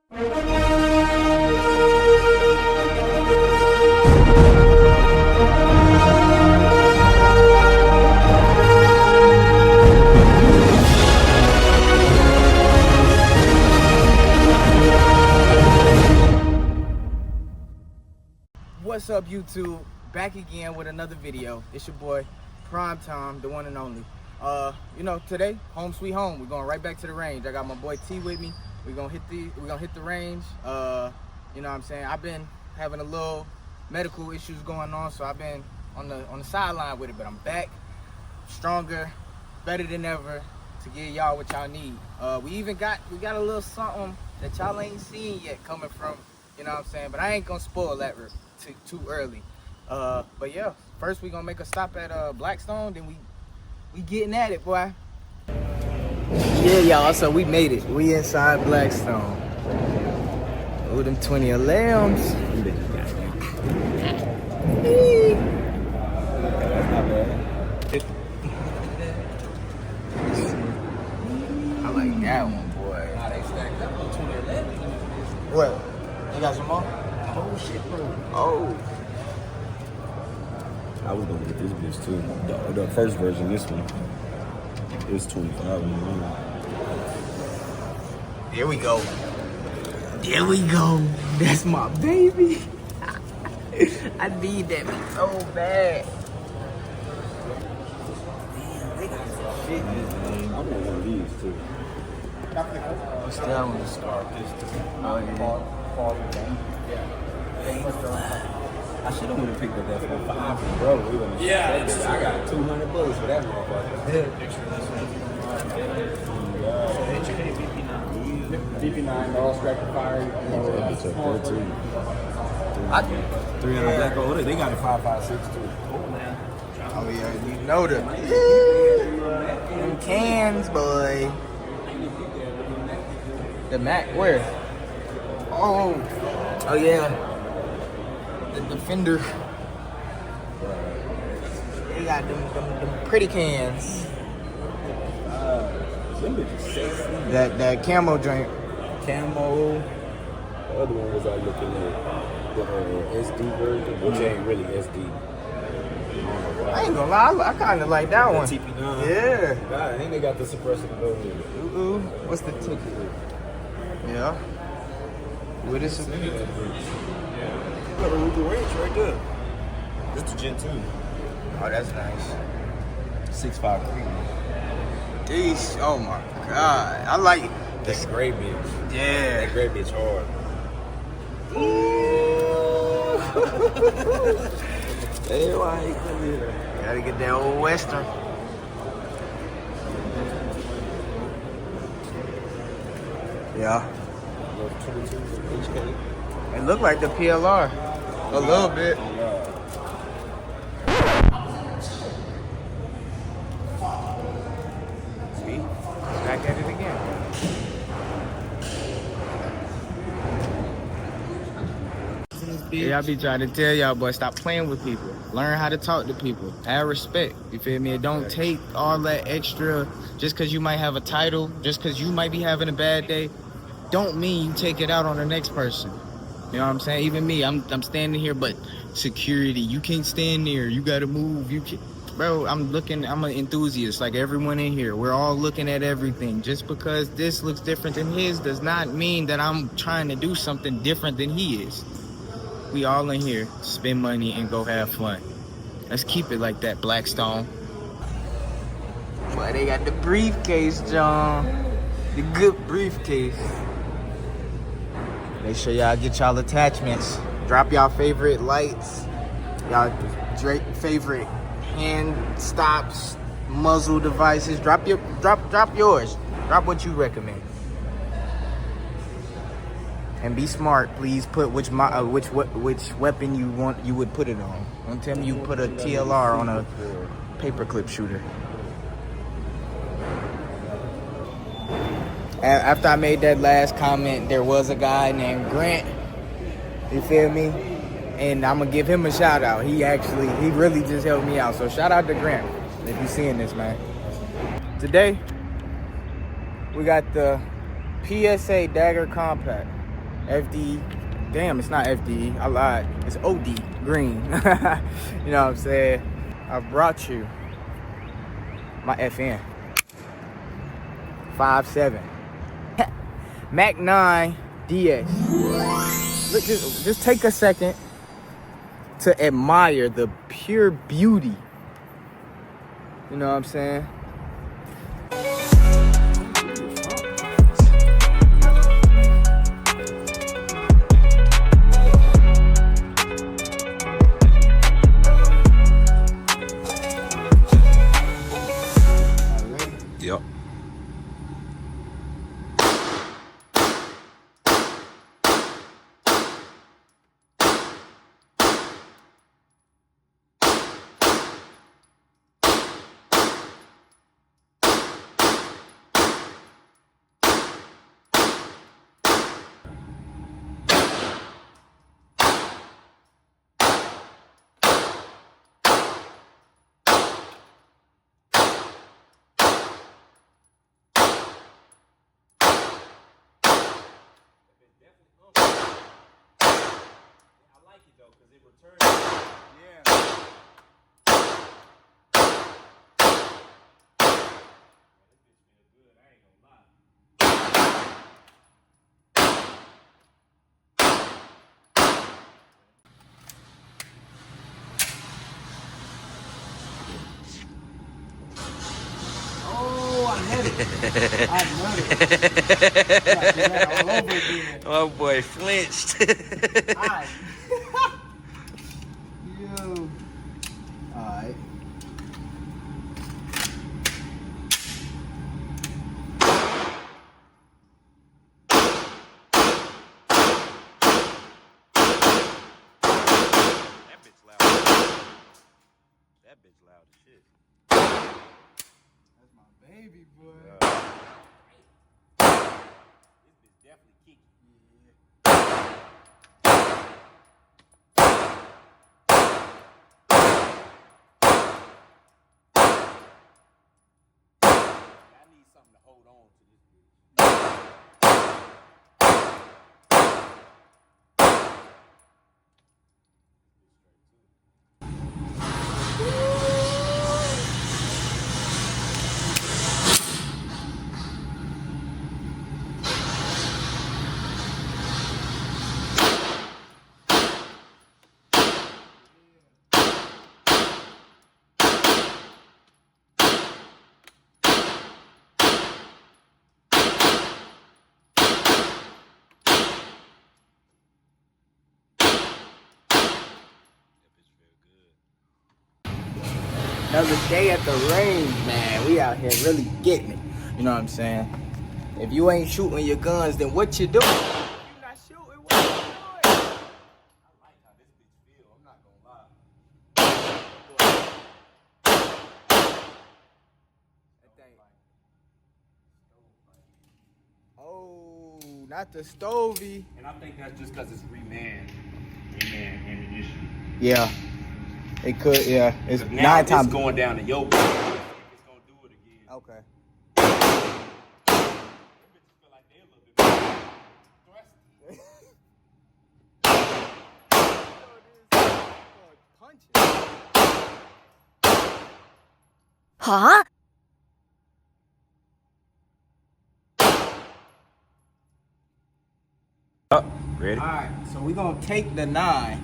What's up, YouTube? Back again with another video. It's your boy Prime Time, the one and only. Today, home sweet home. We're going right back to the range. I got my boy T with me. We're gonna hit the range. You know what I'm saying? I've been having a little medical issues going on, so I've been on the sideline with it, but I'm back, stronger, better than ever to give y'all what y'all need. We got a little something that y'all ain't seen yet coming from, you know what I'm saying? But I ain't gonna spoil that too early. But yeah, first we gonna make a stop at Blackstone, then we getting at it, boy. Yeah, y'all, so we made it. We inside Blackstone. Ooh, them 20 lambs. I like that one, boy. What? You got some more? Oh shit, bro. Oh. I was gonna get this bitch too. The first version, this one, it was 25. There we go. There we go. That's my baby. I need that so bad. Damn, they got some shit. I want one of these too. What's that one? I should have went and picked up that for $5, bro. Yeah, I got $200 for that motherfucker. VP9, all scrapping fire. $300 black oil. They got a 5.56 too. Oh yeah, you know them. Them cans, boy. The Mac, where? Oh yeah. The Defender. They got them pretty cans. That camo joint. Camo. The other one was I looking at the SD version, which ain't really SD. I ain't gonna lie, I kind of like that one. TP9. Yeah. God, I think they got the suppressor to go with it. Ooh, what's the ticket? Yeah. What is it? Got a Ruger Ranch right there. This the Gen 2. Oh, that's nice. 6.53. These, oh my God. I like That's a gray bitch. Yeah. That gray bitch hard. Hey, why he come here? Gotta get that old Western. Yeah. 22 HK. It looked like the PLR. A little bit. See? Back at it again. Yeah, I be trying to tell y'all, boy, stop playing with people. Learn how to talk to people. Have respect. You feel me? It don't take all that extra just because you might have a title, just because you might be having a bad day. Don't mean you take it out on the next person. You know what I'm saying? Even me, I'm standing here, but security, you can't stand there. You gotta move. You can, bro. I'm an enthusiast, like everyone in here. We're all looking at everything. Just because this looks different than his does not mean that I'm trying to do something different than he is. We all in here spend money and go have fun. Let's keep it like that, Blackstone. Boy, they got the briefcase, John. The good briefcase. Make sure y'all get y'all attachments. Drop y'all favorite lights. Y'all favorite hand stops, muzzle devices. Drop yours. Drop what you recommend. And be smart, please. Put which weapon you would put it on. Don't tell me you put a TLR on a paperclip shooter. After I made that last comment, there was a guy named Grant. You feel me? And I'm gonna give him a shout out. He really just helped me out. So shout out to Grant if you're seeing this, man. Today, we got the PSA Dagger Compact. FD. Damn, it's not FD. I lied. It's OD green. You know what I'm saying? I brought you my FN 5.7 Mac 9 DS. Look, just take a second to admire the pure beauty. You know what I'm saying? Yep. My boy flinched. Yo. Alright. That bitch loud. That bitch loud as shit. That's my baby, boy. This bitch definitely kicky. I need something to hold on to this bitch. Another day at the range, man. We out here really getting it. You know what I'm saying? If you ain't shooting your guns, then what you doing? If you're not shooting, what you doing? I like how this bitch feel. I'm not gonna lie. That thing. Oh, not the Stovey. And I think that's just because it's reman ammunition. Yeah. It could, yeah. It's Now 9 it's times. going down to your back. It's gonna do it again. Okay. Them bitches feel like they a little bit more thrusty. Huh? Up, ready? Alright, so we're gonna take the 9.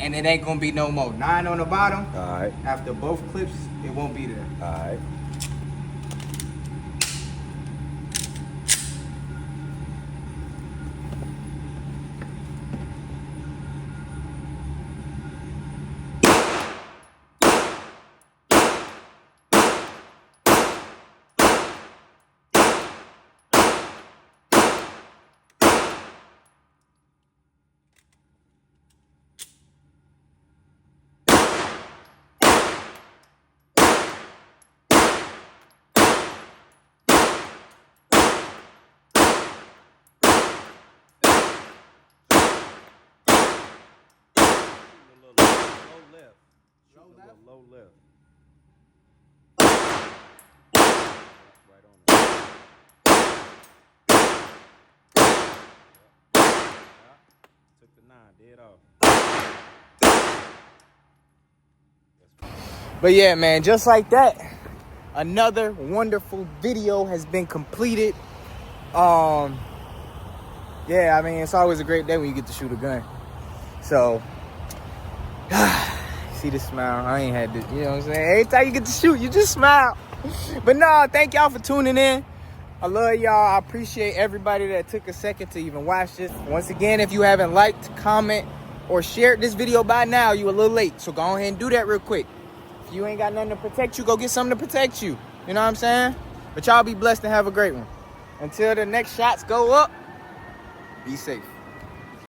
And it ain't gonna be no more. 9 on the bottom. Alright, After both clips, it won't be there. alright. Low left. Right on it. dead off. But yeah, man, just like that, another wonderful video has been completed. Yeah, I mean, it's always a great day when you get to shoot a gun. So, see the smile. I ain't had to, you know what I'm saying? Every time you get to shoot, you just smile. But no, thank y'all for tuning in. I love y'all. I appreciate everybody that took a second to even watch this. Once again, if you haven't liked, comment, or shared this video by now, you a little late. So go ahead and do that real quick. If you ain't got nothing to protect you, go get something to protect you. You know what I'm saying? But y'all be blessed and have a great one. Until the next shots go up, be safe.